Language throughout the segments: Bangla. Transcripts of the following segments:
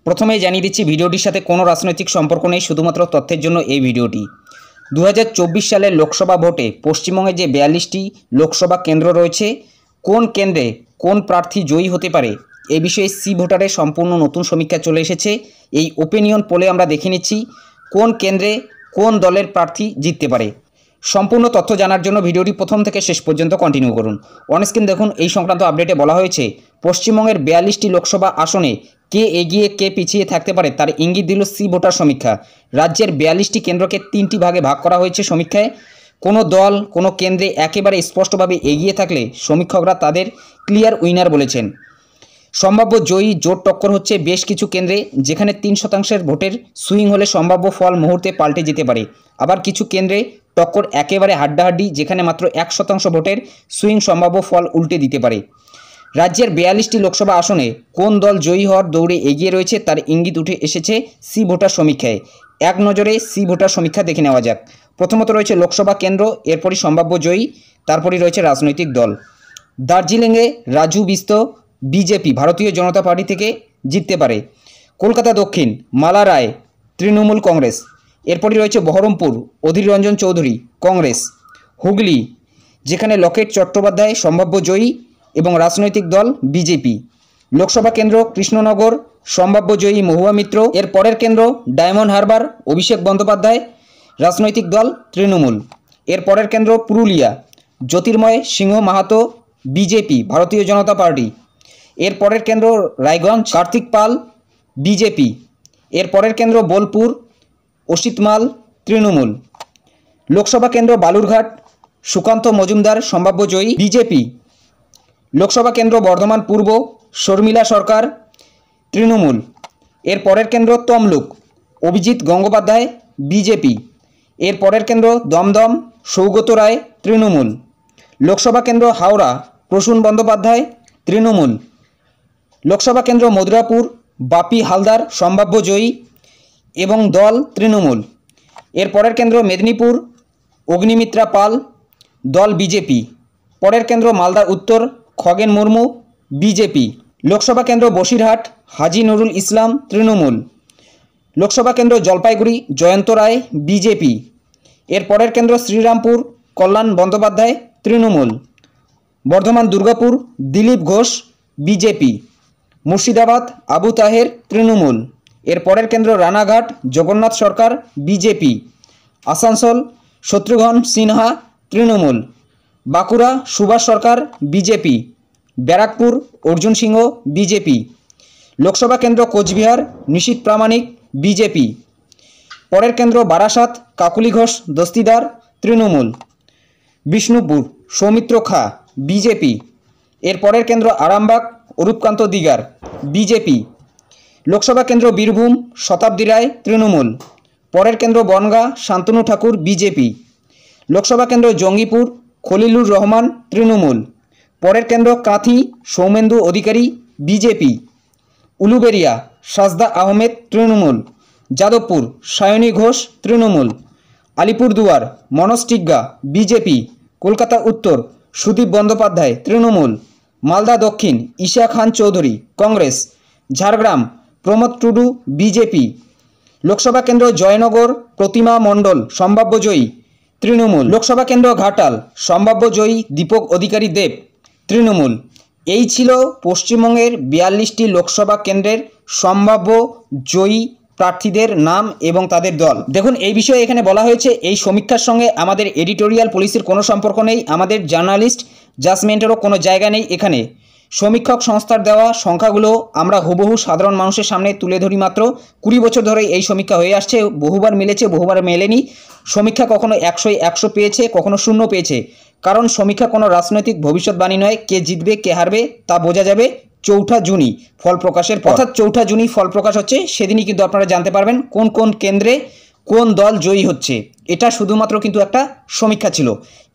প্রথমেই জানিয়ে দিচ্ছি ভিডিওটির সাথে কোনো রাজনৈতিক সম্পর্ক নেই, শুধুমাত্র তথ্যের জন্য এই ভিডিওটি। 2024 সালের লোকসভা ভোটে পশ্চিমবঙ্গে যে 42টি লোকসভা কেন্দ্র রয়েছে, কোন কেন্দ্রে কোন প্রার্থী জয়ী হতে পারে এই বিষয়ে সি ভোটারের সম্পূর্ণ নতুন সমীক্ষা চলে এসেছে। এই ওপিনিয়ন পোলে আমরা দেখে নিচ্ছি কোন কেন্দ্রে কোন দলের প্রার্থী জিততে পারে। সম্পূর্ণ তথ্য জানার জন্য ভিডিওটি প্রথম থেকে শেষ পর্যন্ত কন্টিনিউ করুন। অনস্ক্রিন দেখুন, এই সংক্রান্ত আপডেটে বলা হয়েছে পশ্চিমবঙ্গের 42টি লোকসভা আসনে কে এগিয়ে কে পিছিয়ে থাকতে পারে তার ইঙ্গিত দিল সি ভোটার সমীক্ষা। রাজ্যের 42টি কেন্দ্রকে 3টি ভাগে ভাগ করা হয়েছে সমীক্ষায়। কোনো দল কোনো কেন্দ্রে একেবারে স্পষ্টভাবে এগিয়ে থাকলে সমীক্ষকরা তাদের ক্লিয়ার উইনার বলেছেন। সম্ভাব্য জয়ী জোট টক্কর হচ্ছে বেশ কিছু কেন্দ্রে, যেখানে 3% ভোটের সুইং হলে সম্ভাব্য ফল মুহূর্তে পাল্টে যেতে পারে। আবার কিছু কেন্দ্রে টক্কর একেবারে হাড্ডাহাড্ডি, যেখানে মাত্র 1% ভোটের সুইং সম্ভাব্য ফল উল্টে দিতে পারে। রাজ্যের 42টি লোকসভা আসনে কোন দল জয়ী হওয়ার দৌড়ে এগিয়ে রয়েছে তার ইঙ্গিত উঠে এসেছে সি ভোটার সমীক্ষায়। এক নজরে সি ভোটার সমীক্ষা দেখে নেওয়া যাক। প্রথমত রয়েছে লোকসভা কেন্দ্র, এরপরই সম্ভাব্য জয়ী, তারপরই রয়েছে রাজনৈতিক দল। দার্জিলিংয়ে রাজু বিস্ত বিজেপি ভারতীয় জনতা পার্টি থেকে জিততে পারে। কলকাতা দক্ষিণ মালা রায় তৃণমূল কংগ্রেস। এরপরই রয়েছে বহরমপুর অধীর রঞ্জন চৌধুরী কংগ্রেস। হুগলি, যেখানে লকেট চট্টোপাধ্যায় সম্ভাব্য জয়ী এবং রাজনৈতিক দল বিজেপি। লোকসভা কেন্দ্র কৃষ্ণনগর, সম্ভাব্য জয়ী মহুয়া মিত্র। এর পরের কেন্দ্র ডায়মন্ড হারবার, অভিষেক বন্দ্যোপাধ্যায়, রাজনৈতিক দল তৃণমূল। এর পরের কেন্দ্র পুরুলিয়া, জ্যোতির্ময় সিংহ মাহাতো বিজেপি ভারতীয় জনতা পার্টি। এর পরের কেন্দ্র রায়গঞ্জ, কার্তিক পাল বিজেপি। এর পরের কেন্দ্র বোলপুর, অসিত মাল তৃণমূল। লোকসভা কেন্দ্র বালুরঘাট, সুকান্ত মজুমদার সম্ভাব্য জয়ী বিজেপি। লোকসভা কেন্দ্র বর্ধমান পূর্ব, শর্মিলা সরকার তৃণমূল। এর পরের কেন্দ্র তমলুক, অভিজিৎ গঙ্গোপাধ্যায় বিজেপি। এর পরের কেন্দ্র দমদম, সৌগত রায় তৃণমূল। লোকসভা কেন্দ্র হাওড়া, প্রসূন বন্দ্যোপাধ্যায় তৃণমূল। লোকসভা কেন্দ্র মধুরাপুর, বাপি হালদার সম্ভাব্য জয়ী এবং দল তৃণমূল। এর পরের কেন্দ্র মেদিনীপুর, অগ্নিমিত্রা পাল দল বিজেপি। পরের কেন্দ্র মালদা উত্তর, খগেন মুর্মু বিজেপি। লোকসভা কেন্দ্র বসিরহাট, হাজি নুরুল ইসলাম তৃণমূল। লোকসভা কেন্দ্র জলপাইগুড়ি, জয়ন্ত রায় বিজেপি। এর পরের কেন্দ্র শ্রীরামপুর, কল্যাণ বন্দ্যোপাধ্যায় তৃণমূল। বর্ধমান দুর্গাপুর, দিলীপ ঘোষ বিজেপি। মুর্শিদাবাদ, আবু তাহের তৃণমূল। এর পরের কেন্দ্র রানাঘাট, জগন্নাথ সরকার বিজেপি। আসানসোল, শত্রুঘ্ন সিনহা তৃণমূল। বাঁকুড়া, সুভাষ সরকার বিজেপি। ব্যারাকপুর, অর্জুন সিংহ বিজেপি। লোকসভা কেন্দ্র কোচবিহার, নিশীথ প্রামাণিক বিজেপি। পরের কেন্দ্র বারাসাত, কাকুলি ঘোষ দস্তিদার তৃণমূল। বিষ্ণুপুর, সৌমিত্র খা বিজেপি। এর পরের কেন্দ্র আরামবাগ, অরূপকান্ত দিগার বিজেপি। লোকসভা কেন্দ্র বীরভূম, শতাব্দী রায় তৃণমূল। পরের কেন্দ্র বনগাঁ, শান্তনু ঠাকুর বিজেপি। লোকসভা কেন্দ্র জঙ্গিপুর, খলিলুর রহমান তৃণমূল। পরের কেন্দ্র কাঁথি, সৌমেন্দু অধিকারী বিজেপি। উলুবেরিয়া, সাজদা আহমেদ তৃণমূল। যাদবপুর, সায়নী ঘোষ তৃণমূল। আলিপুরদুয়ার, মনোজ টিগ্গা বিজেপি। কলকাতা উত্তর, সুদীপ বন্দ্যোপাধ্যায় তৃণমূল। মালদা দক্ষিণ, ঈশা খান চৌধুরী কংগ্রেস। ঝাড়গ্রাম, প্রমোদ টুডু বিজেপি। লোকসভা কেন্দ্র জয়নগর, প্রতিমা মণ্ডল সম্ভাব্য জয়ী তৃণমূল। লোকসভা কেন্দ্র ঘাটাল, সম্ভাব্য জয়ী দীপক অধিকারী দেব তৃণমূল। এই ছিল পশ্চিমবঙ্গের 42টি লোকসভা কেন্দ্রের সম্ভাব্য জয়ী প্রার্থীদের নাম এবং তাদের দল। দেখুন, এই বিষয়ে এখানে বলা হয়েছে এই সমীক্ষার সঙ্গে আমাদের এডিটোরিয়াল পলিসির কোনো সম্পর্ক নেই, আমাদের জার্নালিস্ট জাজমেন্টেরও কোনো জায়গা নেই। এখানে সমীক্ষক সংস্থার দেওয়া সংখ্যাগুলো আমরা হুবহু সাধারণ মানুষের সামনে তুলে ধরি মাত্র। 20 বছর ধরে এই সমীক্ষা হয়ে আসছে, বহুবার মিলেছে বহুবার মেলেনি। সমীক্ষা কখনো 100-য় 100 পেয়েছে, কখনো 0 পেয়েছে, কারণ সমীক্ষা কোনো রাজনৈতিক ভবিষ্যৎবাণী নয়। কে জিতবে কে হারবে তা বোঝা যাবে 4 জুনই ফল প্রকাশের পর। অর্থাৎ 4 জুনই ফল প্রকাশ হচ্ছে, সেদিনই কিন্তু আপনারা জানতে পারবেন কোন কোন কেন্দ্রে কোন দল জয়ী হচ্ছে। এটা শুধুমাত্র কিন্তু একটা সমীক্ষা ছিল।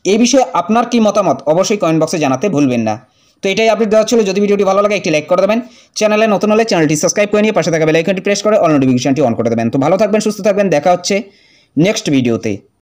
এই বিষয়ে আপনার কি মতামত অবশ্যই কমেন্ট বক্সে জানাতে ভুলবেন না। তো এটাই আপডেট দেওয়া ছিল। যদি ভিডিওটি ভালো লাগে একটি লাইক করে দেবেন, চ্যানেলে নতুন হলে চ্যানেলটি সাবস্ক্রাইব করে নিয়ে পাশে থাকা বেল আইকনটি প্রেস করে অল নোটিফিকেশনটি অন করে দেবেন। তো ভালো থাকবেন, সুস্থ থাকবেন, দেখা হচ্ছে নেক্সট ভিডিওতে।